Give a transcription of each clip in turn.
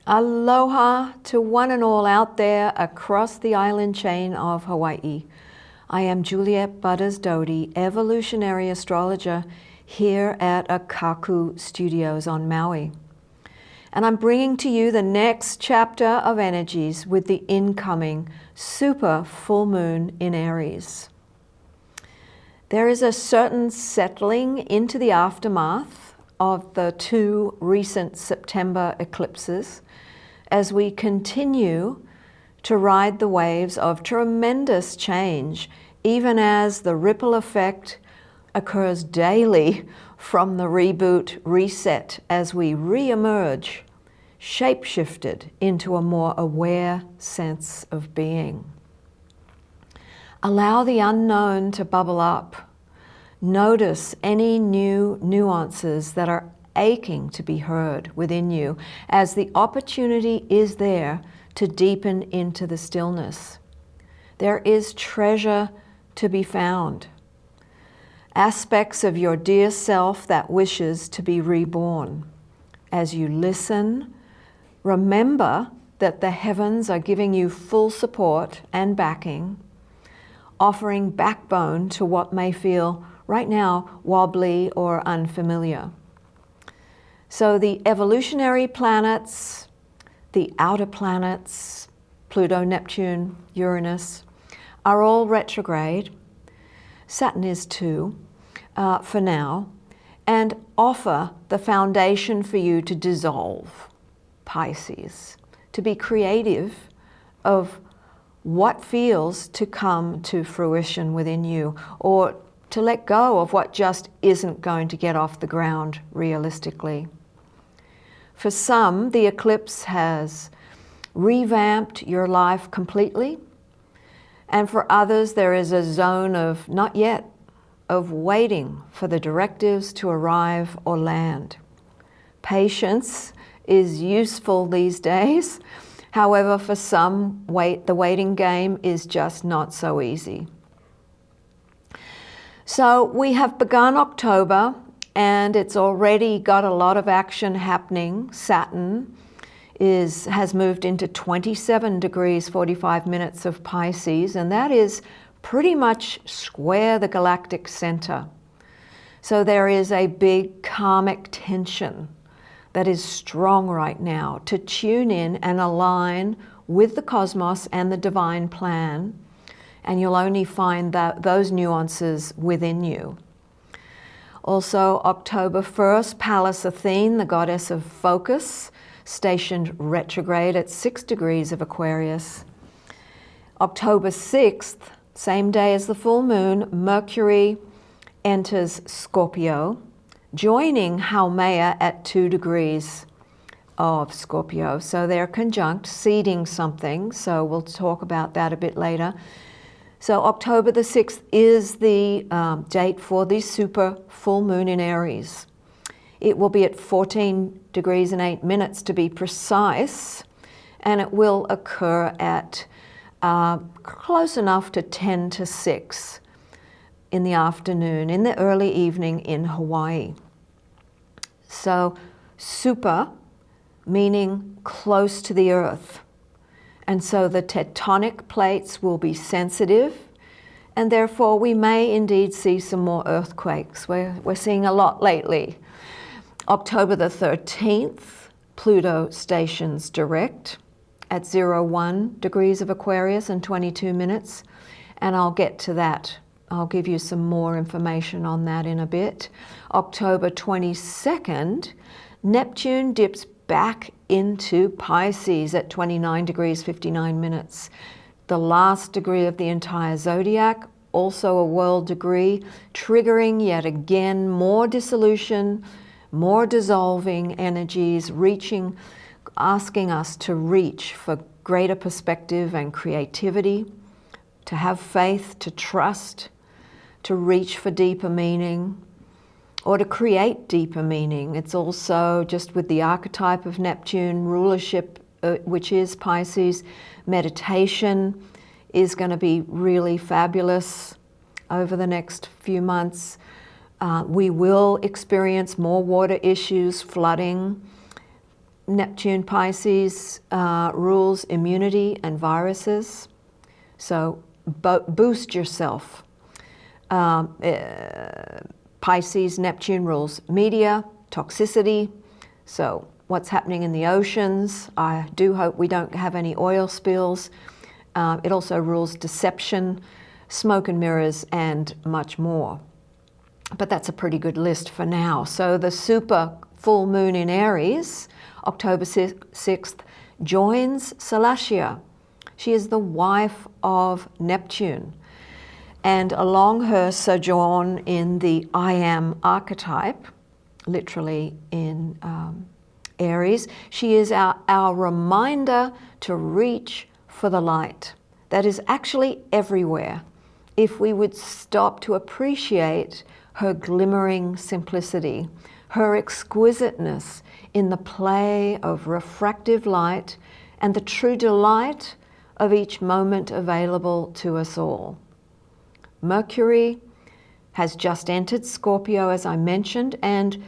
Aloha to one and all out there across the island chain of Hawaii. I am Juliet Butters Doty, evolutionary astrologer here at Akaku Studios on Maui. And I'm bringing to you the next chapter of energies with the incoming super full moon in Aries. There is a certain settling into the aftermath of the two recent September eclipses as we continue to ride the waves of tremendous change, even as the ripple effect occurs daily from the reboot reset as we re-emerge, shape-shifted into a more aware sense of being. Allow the unknown to bubble up. Notice any new nuances that are aching to be heard within you as the opportunity is there to deepen into the stillness. There is treasure to be found. Aspects of your dear self that wishes to be reborn. As you listen, remember that the heavens are giving you full support and backing, offering backbone to what may feel right now wobbly or unfamiliar. So the evolutionary planets, the outer planets, Pluto, Neptune, Uranus, are all retrograde. Saturn is too, for now, and offer the foundation for you to dissolve, Pisces, to be creative of what feels to come to fruition within you, or to let go of what just isn't going to get off the ground realistically. For some, the eclipse has revamped your life completely, and for others, there is a zone of not yet, of waiting for the directives to arrive or land. Patience is useful these days. However, for some, the waiting game is just not so easy. So we have begun October, and it's already got a lot of action happening. Saturn has moved into 27 degrees 45 minutes of Pisces, and that is pretty much square the galactic center. So there is a big karmic tension that is strong right now to tune in and align with the cosmos and the divine plan, and you'll only find those nuances within you. Also, October 1st, Pallas Athene, the goddess of focus, stationed retrograde at 6 degrees of Aquarius. October 6th, same day as the full moon, Mercury enters Scorpio, joining Haumea at 2 degrees of Scorpio. So they're conjunct, seeding something. So we'll talk about that a bit later. So October the 6th is the date for the super full moon in Aries. It will be at 14 degrees and 8 minutes to be precise, and it will occur at close enough to 10 to 6 in the afternoon, in the early evening in Hawaii. So super, meaning close to the earth. And so the tectonic plates will be sensitive, and therefore we may indeed see some more earthquakes. We're seeing a lot lately. October the 13th, Pluto stations direct at 01 degrees of Aquarius and 22 minutes, and I'll get to that. I'll give you some more information on that in a bit. October 22nd, Neptune dips back into Pisces at 29 degrees 59 minutes. The last degree of the entire zodiac, also a world degree, triggering yet again more dissolution, more dissolving energies, asking us to reach for greater perspective and creativity, to have faith, to trust, to reach for deeper meaning, or to create deeper meaning. It's also just with the archetype of Neptune, rulership, which is Pisces, meditation is going to be really fabulous over the next few months. We will experience more water issues, flooding, Neptune Pisces rules immunity and viruses, so boost yourself. Pisces Neptune rules media, toxicity, so what's happening in the oceans. I do hope we don't have any oil spills. It also rules deception, smoke and mirrors, and much more. But that's a pretty good list for now. So the super full moon in Aries, October 6th, joins Salacia. She is the wife of Neptune. And along her sojourn in the I am archetype, literally in Aries, she is our reminder to reach for the light that is actually everywhere if we would stop to appreciate her glimmering simplicity, her exquisiteness in the play of refractive light and the true delight of each moment available to us all. Mercury has just entered Scorpio, as I mentioned, and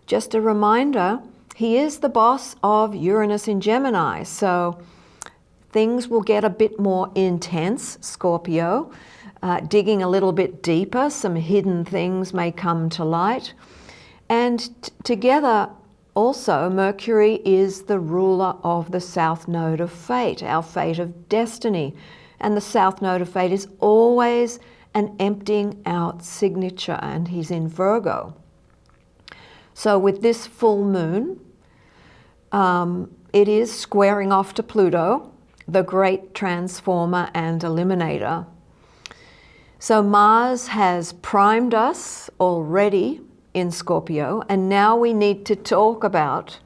just a reminder, he is the boss of Uranus in Gemini, so things will get a bit more intense, Scorpio, digging a little bit deeper, some hidden things may come to light. And together also, Mercury is the ruler of the South Node of Fate, our fate of destiny. And the South Node of Fate is always an emptying out signature, and he's in Virgo. So with this full moon, it is squaring off to Pluto, the great transformer and eliminator. So Mars has primed us already in Scorpio, and now we need to talk about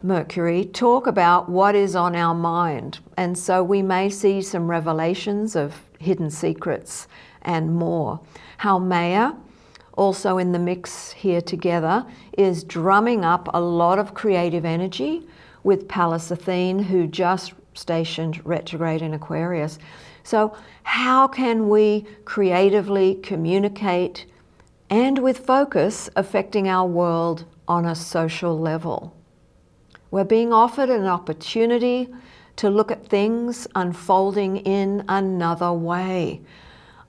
Mercury, talk about what is on our mind. And so we may see some revelations of hidden secrets and more. Haumea, also in the mix here together, is drumming up a lot of creative energy with Pallas Athene, who just stationed retrograde in Aquarius. So how can we creatively communicate and with focus affecting our world on a social level? We're being offered an opportunity to look at things unfolding in another way.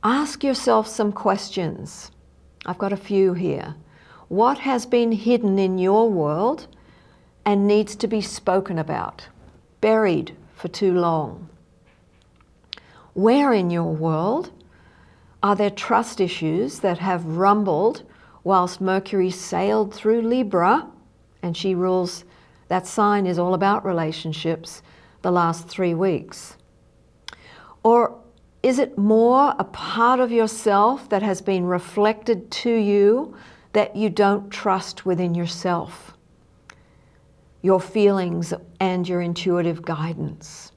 Ask yourself some questions. I've got a few here. What has been hidden in your world and needs to be spoken about, buried for too long? Where in your world are there trust issues that have rumbled whilst Mercury sailed through Libra, and she rules, that sign is all about relationships, the last 3 weeks? Or is it more a part of yourself that has been reflected to you that you don't trust within yourself, your feelings and your intuitive guidance?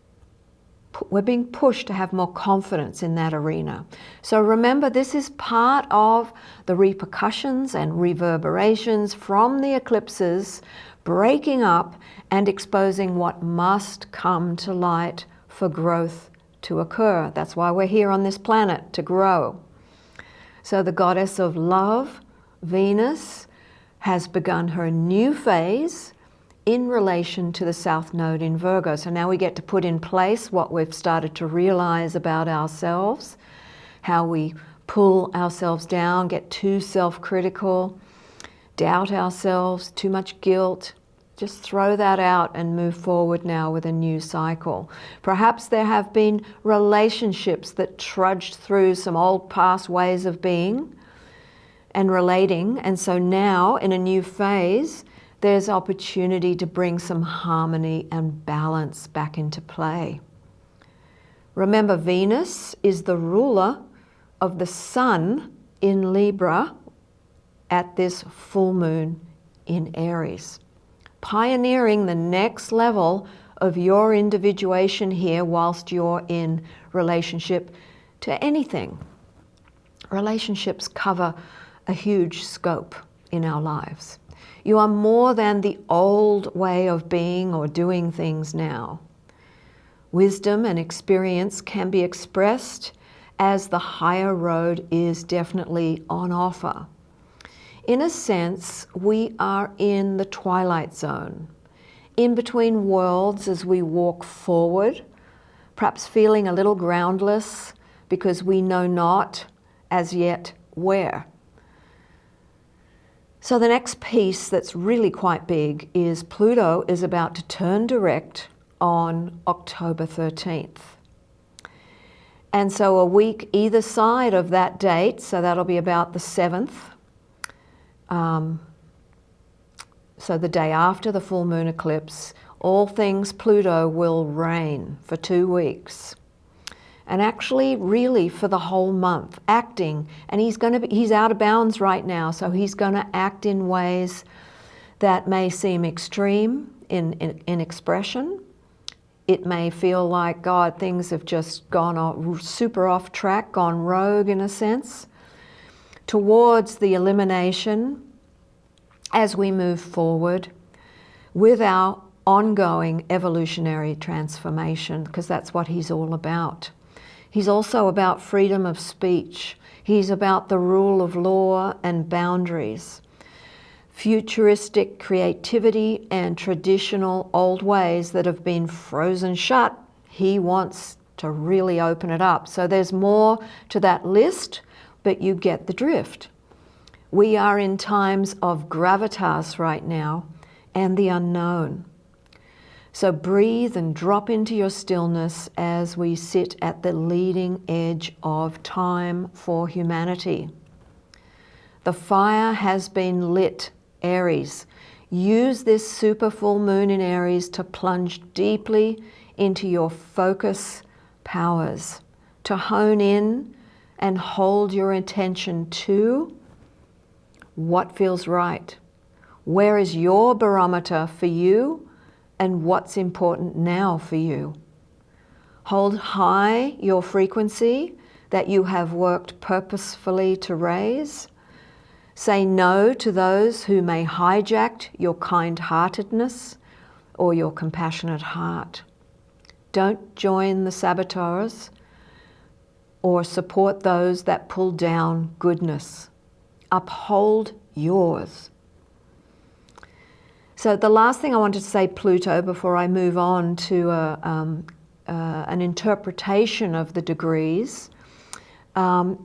We're being pushed to have more confidence in that arena. So remember, this is part of the repercussions and reverberations from the eclipses breaking up and exposing what must come to light for growth to occur. That's why we're here on this planet, to grow. So the goddess of love, Venus, has begun her new phase in relation to the South Node in Virgo. So now we get to put in place what we've started to realize about ourselves, how we pull ourselves down, get too self-critical, doubt ourselves, too much guilt. Just throw that out and move forward now with a new cycle. Perhaps there have been relationships that trudged through some old past ways of being and relating, and so now in a new phase, there's opportunity to bring some harmony and balance back into play. Remember, Venus is the ruler of the Sun in Libra at this full moon in Aries, pioneering the next level of your individuation here whilst you're in relationship to anything. Relationships cover a huge scope in our lives. You are more than the old way of being or doing things now. Wisdom and experience can be expressed as the higher road is definitely on offer. In a sense, we are in the twilight zone, in between worlds as we walk forward, perhaps feeling a little groundless because we know not as yet where. So the next piece that's really quite big is Pluto is about to turn direct on October 13th. And so a week either side of that date, so that'll be about the 7th, so the day after the full moon eclipse, all things Pluto will reign for 2 weeks. And actually, really, for the whole month, acting. And he's out of bounds right now, so he's going to act in ways that may seem extreme in expression. It may feel like, God, things have just gone super off track, gone rogue in a sense, towards the elimination as we move forward with our ongoing evolutionary transformation, because that's what he's all about. He's also about freedom of speech. He's about the rule of law and boundaries, futuristic creativity and traditional old ways that have been frozen shut. He wants to really open it up. So there's more to that list, but you get the drift. We are in times of gravitas right now and the unknown. So breathe and drop into your stillness as we sit at the leading edge of time for humanity. The fire has been lit, Aries. Use this super full moon in Aries to plunge deeply into your focus powers, to hone in and hold your attention to what feels right. Where is your barometer for you? And what's important now for you. Hold high your frequency that you have worked purposefully to raise. Say no to those who may hijack your kind-heartedness or your compassionate heart. Don't join the saboteurs or support those that pull down goodness. Uphold yours. So the last thing I wanted to say, Pluto, before I move on to an interpretation of the degrees,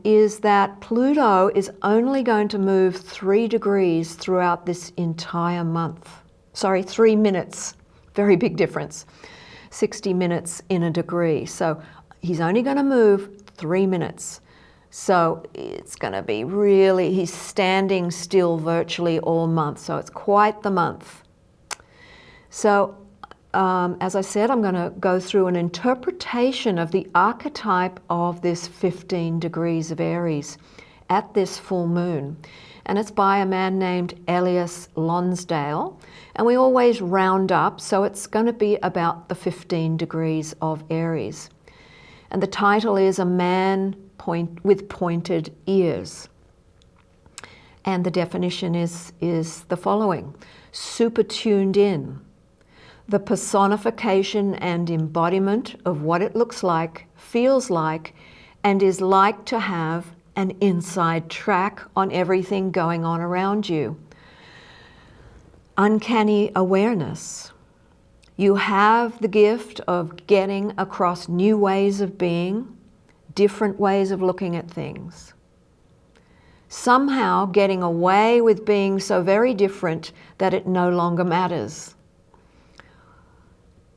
is that Pluto is only going to move 3 degrees throughout this entire month. Sorry, 3 minutes. Very big difference. 60 minutes in a degree. So he's only going to move 3 minutes. So it's going to be really, he's standing still virtually all month. So it's quite the month. So as I said, I'm going to go through an interpretation of the archetype of this 15 degrees of Aries at this full moon. And it's by a man named Elias Lonsdale. And we always round up, so it's going to be about the 15 degrees of Aries. And the title is A Man with Pointed Ears. And the definition is the following: super tuned in, the personification and embodiment of what it looks like, feels like, and is like to have an inside track on everything going on around you. Uncanny awareness. You have the gift of getting across new ways of being, different ways of looking at things. Somehow getting away with being so very different that it no longer matters.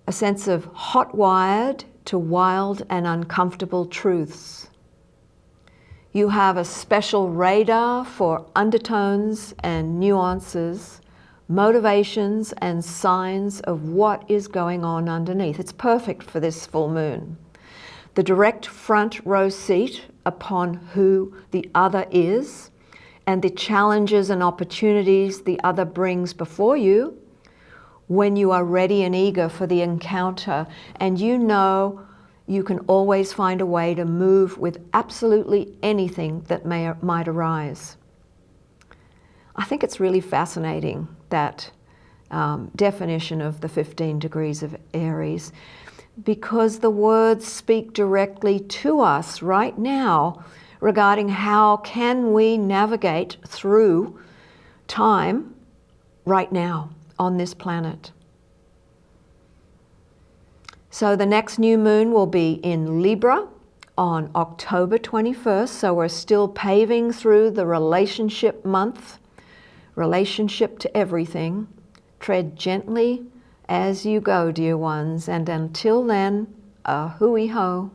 A sense of hot-wired to wild and uncomfortable truths. You have a special radar for undertones and nuances, motivations and signs of what is going on underneath. It's perfect for this full moon. The direct front row seat upon who the other is and the challenges and opportunities the other brings before you when you are ready and eager for the encounter, and you know you can always find a way to move with absolutely anything that might arise. I think it's really fascinating, that definition of the 15 degrees of Aries, because the words speak directly to us right now regarding how can we navigate through time right now on this planet. So the next new moon will be in Libra on October 21st. So we're still paving through the relationship month, relationship to everything. Tread gently as you go, dear ones. And until then, a hooey ho.